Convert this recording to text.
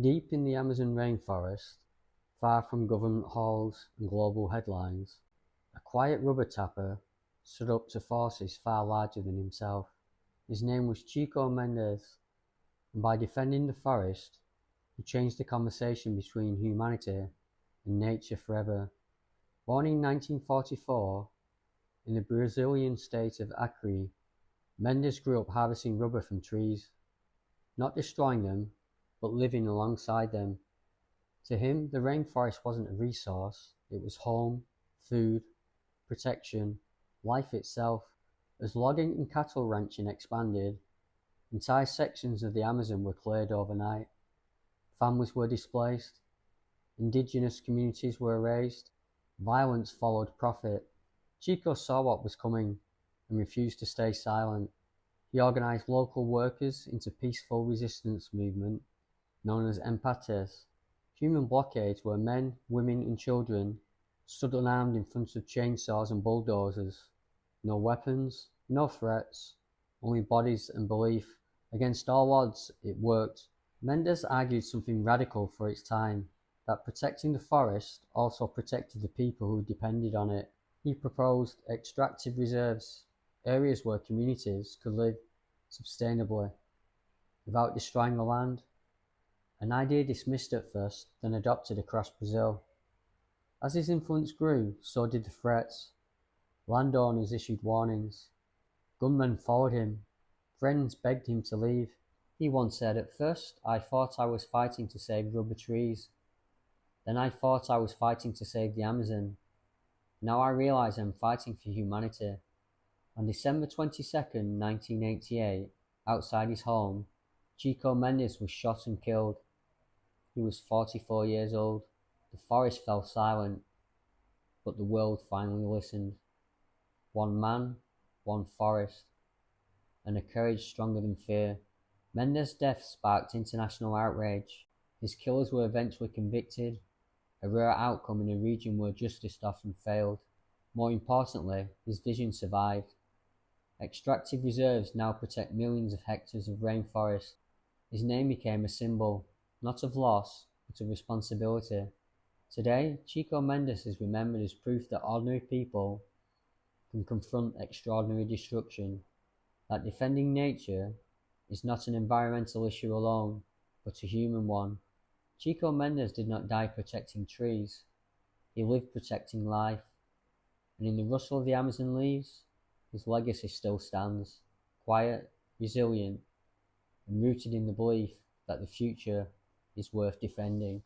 Deep in the Amazon rainforest, far from government halls and global headlines, a quiet rubber tapper stood up to forces far larger than himself. His name was Chico Mendes, and by defending the forest, he changed the conversation between humanity and nature forever. Born in 1944 in the Brazilian state of Acre, Mendes grew up harvesting rubber from trees, not destroying them, but living alongside them. To him, the rainforest wasn't a resource, it was home, food, protection, life itself. As logging and cattle ranching expanded, entire sections of the Amazon were cleared overnight. Families were displaced, indigenous communities were erased, violence followed profit. Chico saw what was coming and refused to stay silent. He organized local workers into peaceful resistance movement known as empates, human blockades where men, women and children stood unarmed in front of chainsaws and bulldozers. No weapons, no threats, only bodies and belief. Against all odds, it worked. Mendes argued something radical for its time, that protecting the forest also protected the people who depended on it. He proposed extractive reserves, areas where communities could live sustainably without destroying the land. An idea dismissed at first, then adopted across Brazil. As his influence grew, so did the threats. Landowners issued warnings. Gunmen followed him. Friends begged him to leave. He once said, "At first, I thought I was fighting to save rubber trees. Then I thought I was fighting to save the Amazon. Now I realize I'm fighting for humanity." On December 22nd, 1988, outside his home, Chico Mendes was shot and killed. He was 44 years old. The forest fell silent, but the world finally listened. One man, one forest, and a courage stronger than fear. Mendes' death sparked international outrage. His killers were eventually convicted, a rare outcome in a region where justice often failed. More importantly, his vision survived. Extractive reserves now protect millions of hectares of rainforest. His name became a symbol, not of loss, but of responsibility. Today, Chico Mendes is remembered as proof that ordinary people can confront extraordinary destruction, that defending nature is not an environmental issue alone, but a human one. Chico Mendes did not die protecting trees, he lived protecting life, and in the rustle of the Amazon leaves, his legacy still stands, quiet, resilient, and rooted in the belief that the future is worth defending.